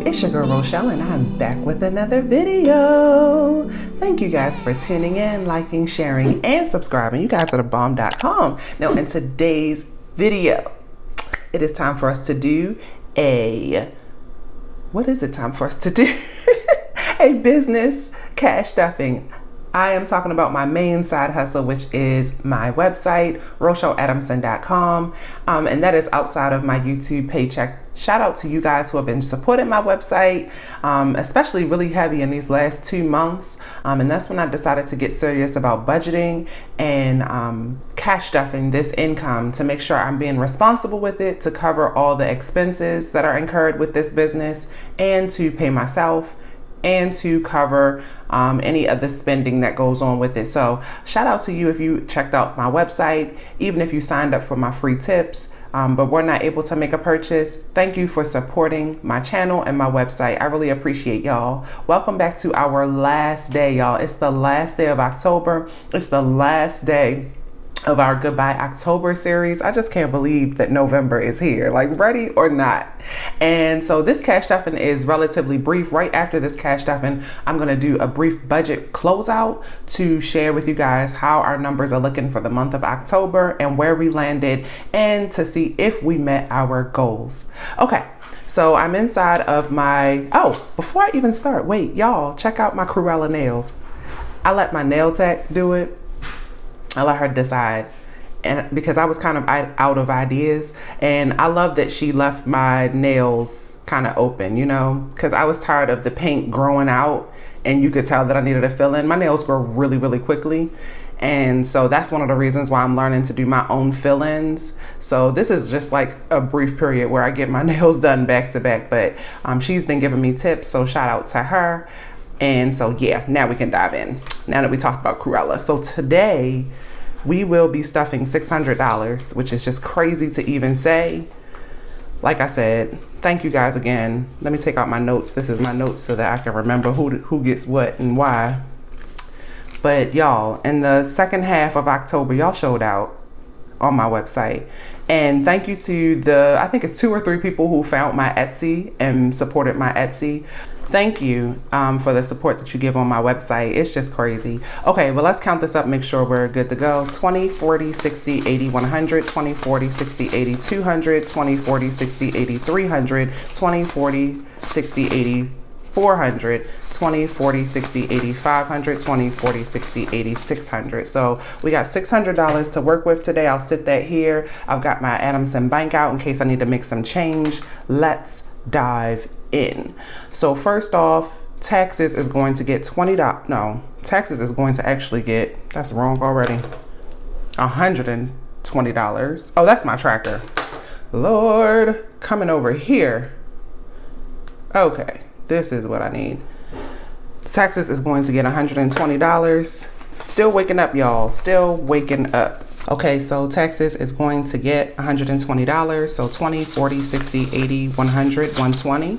It's your girl Rochelle and I'm back with another video. Thank you guys for tuning in, liking, sharing, and subscribing. You guys are the bomb.com. Now in today's video, it is time for us to do a business cash stuffing. I am talking about my main side hustle, which is my website, RochelleAdamson.com, and that is outside of my YouTube paycheck. Shout out to you guys who have been supporting my website, especially really heavy in these last 2 months. And that's when I decided to get serious about budgeting and cash stuffing this income to make sure I'm being responsible with it, to cover all the expenses that are incurred with this business and to pay myself and to cover any of the spending that goes on with it. So shout out to you if you checked out my website, even if you signed up for my free tips, but were not able to make a purchase. Thank you for supporting my channel and my website. I really appreciate y'all. Welcome back to our last day, y'all. It's the last day of October. It's the last day of our Goodbye October series. I just can't believe that November is here, like ready or not. And so this cash stuffing is relatively brief. Right after this cash stuffing, I'm going to do a brief budget closeout to share with you guys how our numbers are looking for the month of October and where we landed and to see if we met our goals. Okay. So I'm inside of my, before I even start, wait, y'all, check out my Cruella nails. I let my nail tech do it. I let her decide, and because I was kind of out of ideas, and I love that she left my nails kind of open, you know, because I was tired of the paint growing out and you could tell that I needed a fill in. My nails grow really, really quickly. And so that's one of the reasons why I'm learning to do my own fill-ins. So this is just like a brief period where I get my nails done back to back, but she's been giving me tips. So shout out to her. And so, yeah, now we can dive in now that we talked about Cruella. So today we will be stuffing $600, which is just crazy to even say. Like I said, thank you guys again. Let me take out my notes. This is my notes so that I can remember who gets what and why. But y'all, in the second half of October, y'all showed out on my website. And thank you to I think it's 2 or 3 people who found my Etsy and supported my Etsy. Thank you for the support that you give on my website. It's just crazy. Okay, well, let's count this up, make sure we're good to go. 20, 40, 60, 80, 100, 20, 40, 60, 80, 200, 20, 40, 60, 80, 300, 20, 40, 60, 80, 400, 20, 40, 60, 80, 500, 20, 40, 60, 80, 600. So we got $600 to work with today. I'll sit that here. I've got my Adamson bank out in case I need to make some change. Let's dive in. So first off, taxes is going to get $20. No, taxes is going to actually get, that's wrong already, $120. Oh, that's my tracker. Lord, coming over here. Okay, this is what I need. Taxes is going to get $120. Still waking up, y'all. Still waking up. Okay, so taxes is going to get $120. So 20, 40, 60, 80, 100, 120.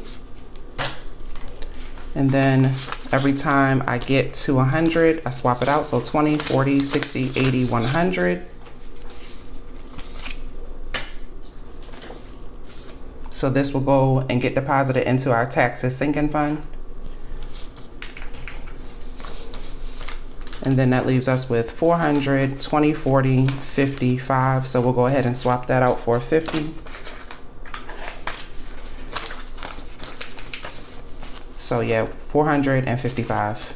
And then every time I get to 100, I swap it out. So 20, 40, 60, 80, 100. So this will go and get deposited into our taxes sinking fund. And then that leaves us with 400, 20, 40, 55. So we'll go ahead and swap that out for 50. So yeah, 455.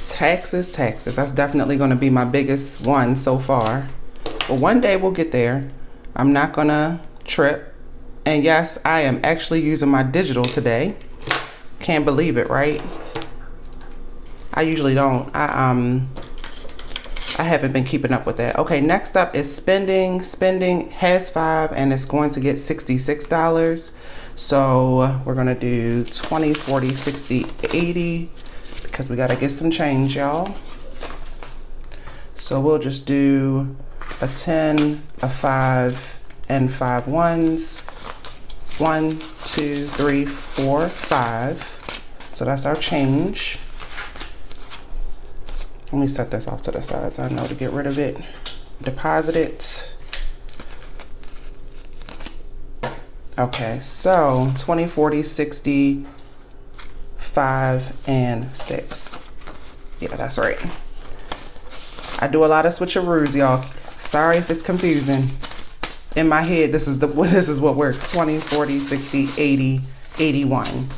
Taxes. That's definitely going to be my biggest one so far. But one day we'll get there. I'm not going to trip. And yes, I am actually using my digital today. Can't believe it, right? I usually don't. I haven't been keeping up with that. Okay, next up is spending. Spending has 5 and it's going to get $66. So we're gonna do 20, 40, 60, 80 because we gotta get some change, y'all. So we'll just do a 10, a 5, and 5 ones. 1, 2, 3, 4, 5. So that's our change. Let me set this off to the side so I know to get rid of it. Deposit it. Okay, so 20, 40, 60, 5, and 6. Yeah, that's right. I do a lot of switcheroos, y'all. Sorry if it's confusing. In my head, this is what works. 20, 40, 60, 80, 81.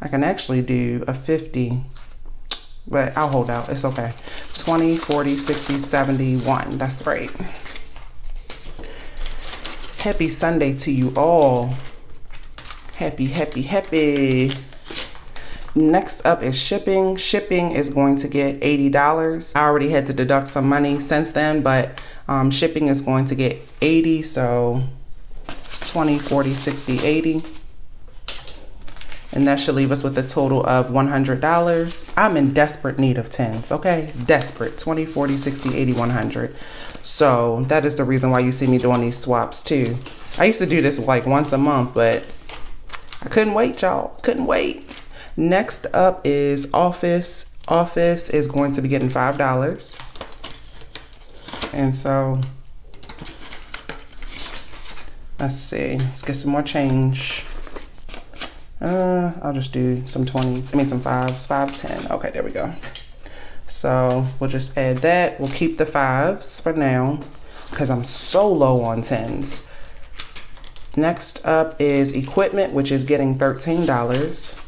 I can actually do a 50, but I'll hold out. It's okay. 20, 40, 60, 71. That's right. Happy Sunday to you all. Happy, happy, happy. Next up is shipping. Shipping is going to get $80. I already had to deduct some money since then, but shipping is going to get 80. So 20, 40, 60, 80. And that should leave us with a total of $100. I'm in desperate need of 10s, okay? Desperate. 20, 40, 60, 80, 100. So that is the reason why you see me doing these swaps too. I used to do this like once a month, but I couldn't wait, y'all. Couldn't wait. Next up is Office. Office is going to be getting $5. And so, let's see. Let's get some more change. I'll just do some 20s. I mean some 5s. 5, 10. Okay, there we go. So we'll just add that. We'll keep the 5s for now because I'm so low on 10s. Next up is equipment, which is getting $13.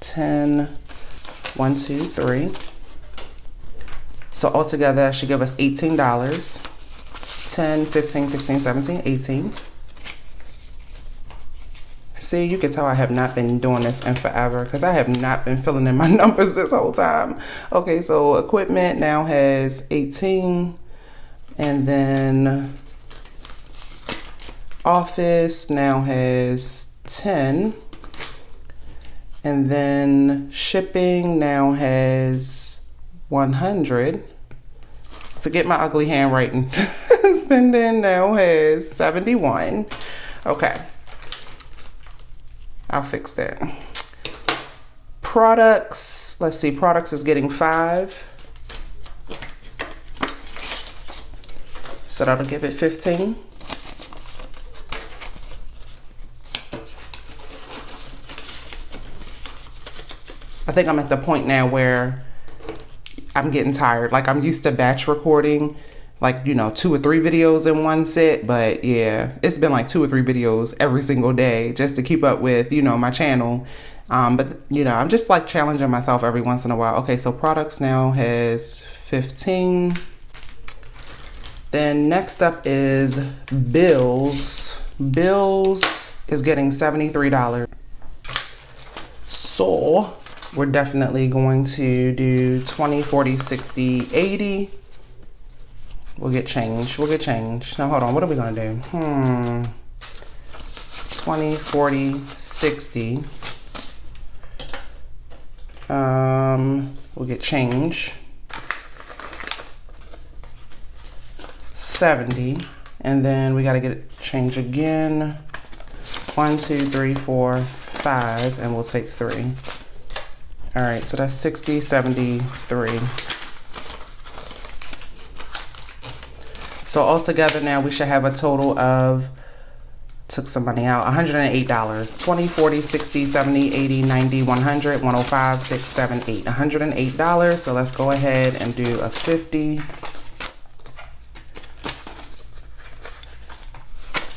10, 1, 2, 3. So altogether that should give us $18. 10, 15, 16, 17, 18. See, you can tell I have not been doing this in forever because I have not been filling in my numbers this whole time. Okay, so equipment now has 18. And then office now has 10. And then shipping now has 100. Forget my ugly handwriting. Spending now has 71. Okay. I'll fix that. Products, let's see, products is getting 5. So that'll give it 15. I think I'm at the point now where I'm getting tired. Like I'm used to batch recording, like, you know, 2 or 3 videos in one set. But yeah, it's been like 2 or 3 videos every single day just to keep up with, you know, my channel. But, you know, I'm just like challenging myself every once in a while. Okay, so products now has 15. Then next up is bills. Bills is getting $73. So we're definitely going to do 20, 40, 60, 80. We'll get change. We'll get change. Now, hold on. What are we going to do? 20, 40, 60. We'll get change. 70. And then we got to get change again. 1, 2, 3, 4, 5. And we'll take 3. All right. So that's 60, 73. So altogether now we should have a total of, took some money out, $108. 20, 40, 60, 70, 80, 90, 100, 105, 6, 7, 8. $108. So let's go ahead and do a 50.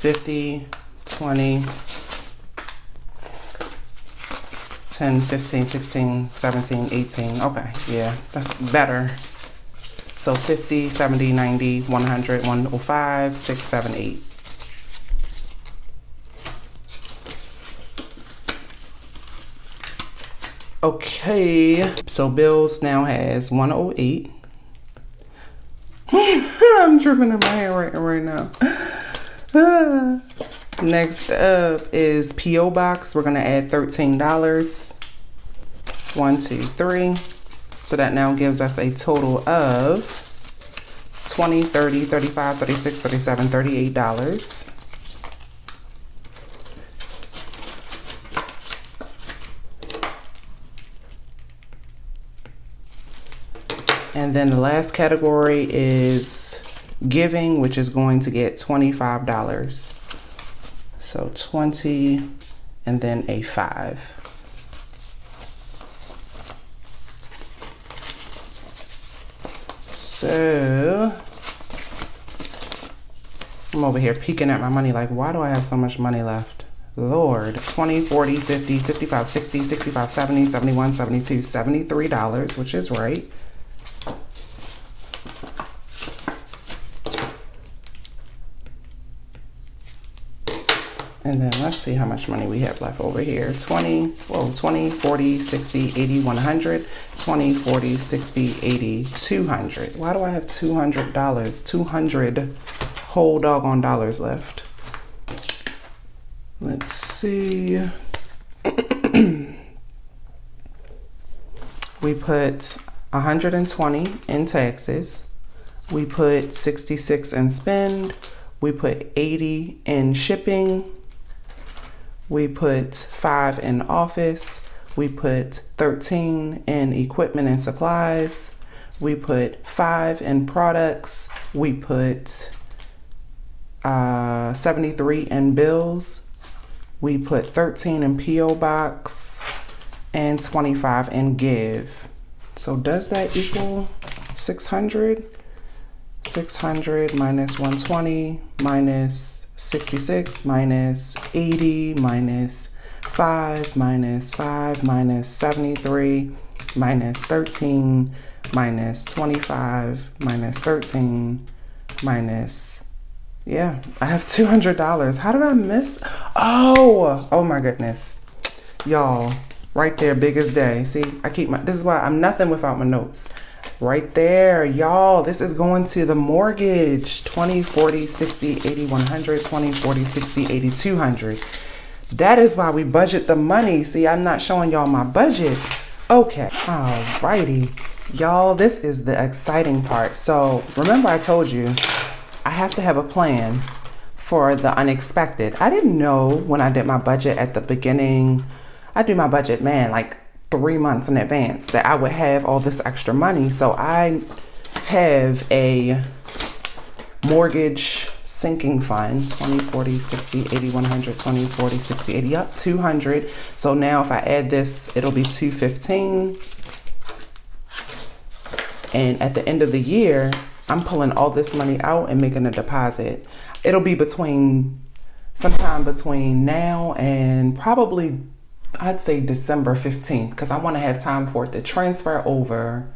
50, 20, 10, 15, 16, 17, 18. Okay, yeah, that's better. So 50, 70, 90, 100, 105, 6, 7, 8. Okay, so bills now has 108. I'm tripping in my hair right now. Next up is P.O. Box. We're gonna add $13. 1, 2, 3. So that now gives us a total of 20, 30, 35, 36, 37, $38. And then the last category is giving, which is going to get $25. So 20 and then a 5. So I'm over here peeking at my money like, why do I have so much money left? Lord. 20, 40, 50, 55, 60, 65, 70, 71, 72, $73, which is right. And then let's see how much money we have left over here. 20, 40, 60, 80, 100, 20, 40, 60, 80, 200. Why do I have $200? 200 whole doggone dollars left. Let's see. We put 120 in taxes. We put 66 in spend. We put 80 in shipping. We put 5 in office. We put 13 in equipment and supplies. We put 5 in products. We put 73 in bills. We put 13 in P.O. box and 25 in give. So does that equal 600? 600 minus 120 minus 66 minus 80 minus 5 minus 5 minus 73 minus 13 minus 25 minus 13 minus, yeah, I have $200. How did I miss? Oh my goodness. Y'all, right there, biggest day. See, I keep my, this is why I'm nothing without my notes. Right there, y'all, this is going to the mortgage. 20, 40, 60, 80, 100, 20, 40, 60, 80, 200. That is why we budget the money. See, I'm not showing y'all my budget. Okay, alrighty. Y'all, this is the exciting part. So remember I told you, I have to have a plan for the unexpected. I didn't know when I did my budget at the beginning. I do my budget, man, like 3 months in advance, that I would have all this extra money. So I have a mortgage sinking fund, 20, 40, 60, 80, 100, 20, 40, 60, 80, up 200. So now if I add this, it'll be 215. And at the end of the year, I'm pulling all this money out and making a deposit. It'll be sometime between now and probably, I'd say December 15th, because I want to have time for it to transfer over.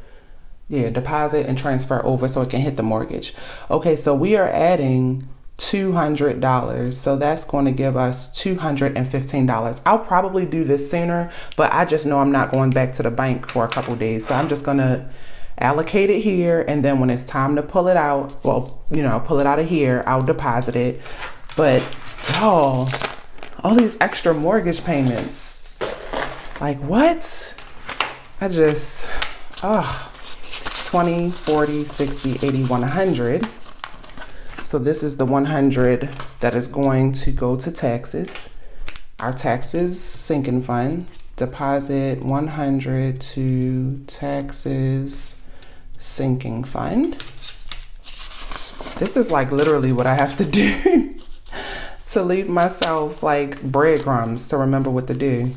Yeah, deposit and transfer over so it can hit the mortgage. Okay, so we are adding $200. So that's going to give us $215. I'll probably do this sooner, but I just know I'm not going back to the bank for a couple days. So I'm just going to allocate it here. And then when it's time to pull it out, well, pull it out of here, I'll deposit it. But y'all, all these extra mortgage payments. Like what? I just, 20, 40, 60, 80, 100. So this is the 100 that is going to go to taxes. Our taxes sinking fund. Deposit 100 to taxes sinking fund. This is like literally what I have to do to leave myself like breadcrumbs to remember what to do.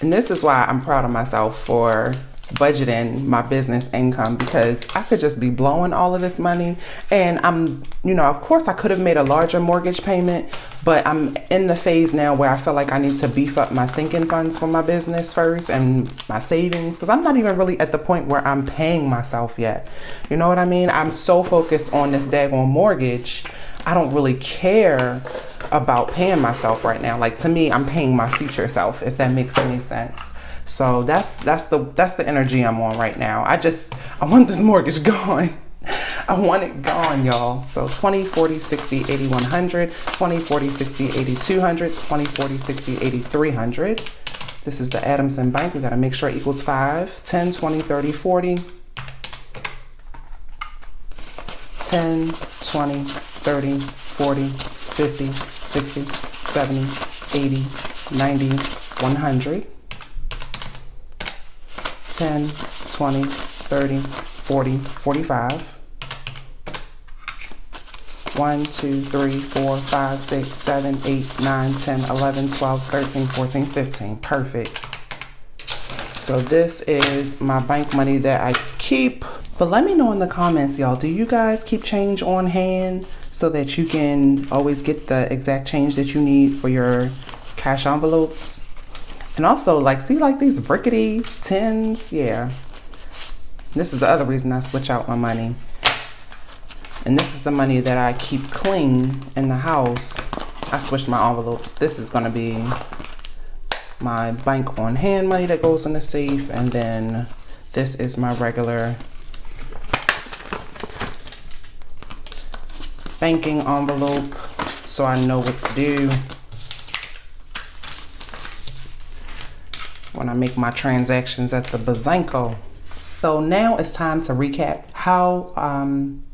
And this is why I'm proud of myself for budgeting my business income, because I could just be blowing all of this money. And I'm, of course I could have made a larger mortgage payment, but I'm in the phase now where I feel like I need to beef up my sinking funds for my business first and my savings, because I'm not even really at the point where I'm paying myself yet. You know what I mean? I'm so focused on this daggone mortgage. I don't really care about paying myself right now. Like, to me, I'm paying my future self, if that makes any sense. So that's the energy I'm on right now. I want this mortgage gone. I want it gone, y'all. So 20, 40, 60, 80, 100, 20, 40, 60, 80, 200, 20, 40, 60, 80, 300. This is the Adamson Bank. We got to make sure it equals 5, 10, 20, 30, 40. 10, 20, 30, 40, 50, 60, 70, 80, 90, 100. 10, 20, 30, 40, 45. 1, 2, 3, 4, 5, 6, 7, 8, 9, 10, 11, 12, 13, 14, 15. Perfect. So this is my bank money that I keep. But let me know in the comments, y'all, do you guys keep change on hand so that you can always get the exact change that you need for your cash envelopes? And also, like, see, like these rickety tins? Yeah. This is the other reason I switch out my money. And this is the money that I keep clean in the house. I switched my envelopes. This is going to be my bank on hand money that goes in the safe. And then this is my regular banking envelope, so I know what to do when I make my transactions at the Bazanko. So now it's time to recap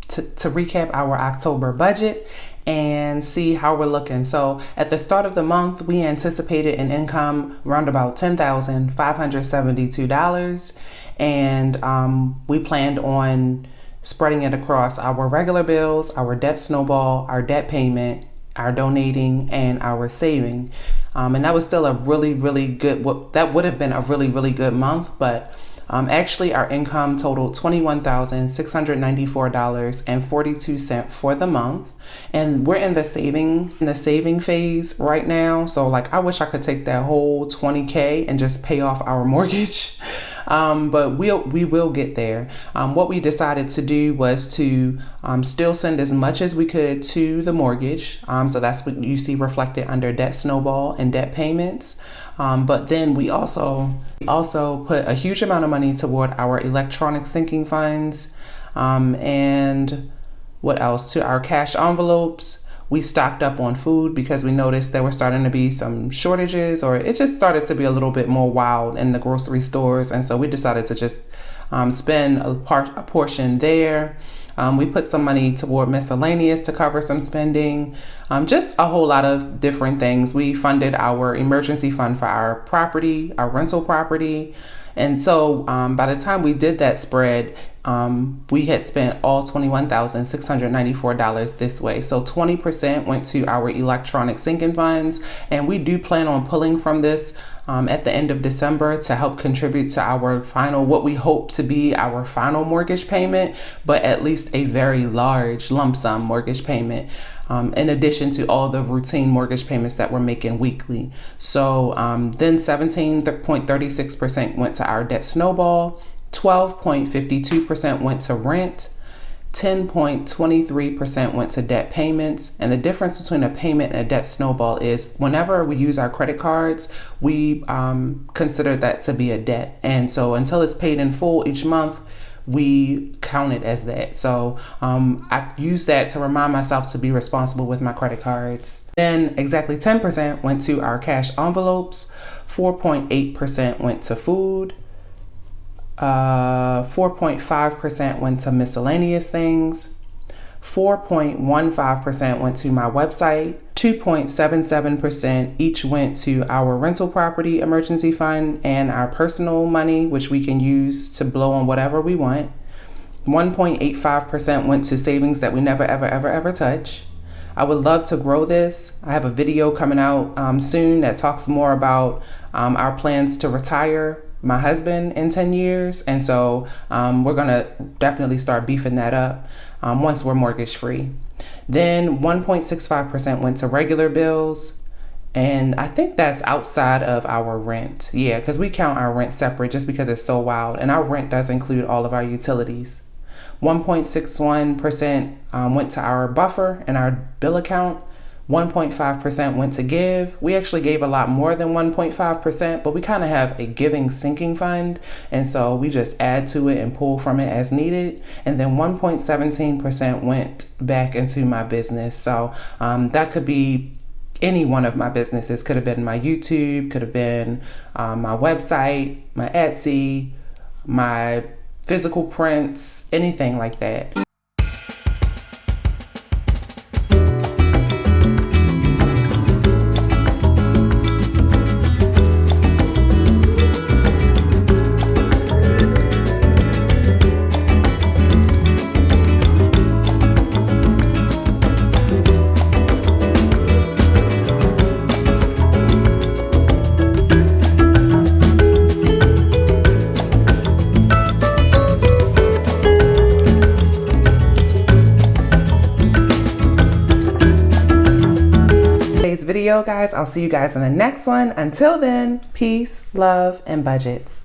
to recap our October budget and see how we're looking. So at the start of the month, we anticipated an income around about $10,572, and we planned on spreading it across our regular bills, our debt snowball, our debt payment, our donating, and our saving. And that was still a really, really good, that would have been a really, really good month, but actually our income totaled $21,694.42 for the month. And we're in the saving phase right now. So like, I wish I could take that whole $20K and just pay off our mortgage. But we will get there. What we decided to do was to still send as much as we could to the mortgage. So that's what you see reflected under debt snowball and debt payments. But then we also put a huge amount of money toward our electronic sinking funds. And what else? To our cash envelopes. We stocked up on food because we noticed there were starting to be some shortages, or it just started to be a little bit more wild in the grocery stores. And so we decided to just spend a portion there. We put some money toward miscellaneous to cover some spending, just a whole lot of different things. We funded our emergency fund for our property, our rental property. And so by the time we did that spread, we had spent all $21,694 this way. So 20% went to our electronic sinking funds. And we do plan on pulling from this at the end of December to help contribute to our final, what we hope to be our final mortgage payment, but at least a very large lump sum mortgage payment. In addition to all the routine mortgage payments that we're making weekly. So then 17.36% went to our debt snowball, 12.52% went to rent, 10.23% went to debt payments. And the difference between a payment and a debt snowball is whenever we use our credit cards, we consider that to be a debt. And so until it's paid in full each month, we count it as that. So I use that to remind myself to be responsible with my credit cards. Then exactly 10% went to our cash envelopes, 4.8% went to food, 4.5% went to miscellaneous things, 4.15% went to my website, 2.77% each went to our rental property emergency fund and our personal money, which we can use to blow on whatever we want. 1.85% went to savings that we never, ever touch. I would love to grow this. I have a video coming out soon that talks more about our plans to retire my husband in 10 years. And so we're going to definitely start beefing that up once we're mortgage free. Then 1.65% went to regular bills. And I think that's outside of our rent. Yeah, because we count our rent separate just because it's so wild. And our rent does include all of our utilities. 1.61% went to our buffer and our bill account. 1.5% went to give. We actually gave a lot more than 1.5%, but we kind of have a giving sinking fund. And so we just add to it and pull from it as needed. And then 1.17% went back into my business. So that could be any one of my businesses. Could have been my YouTube, could have been my website, my Etsy, my physical prints, anything like that. video, guys. I'll see you guys in the next one. Until then, peace, love, and budgets.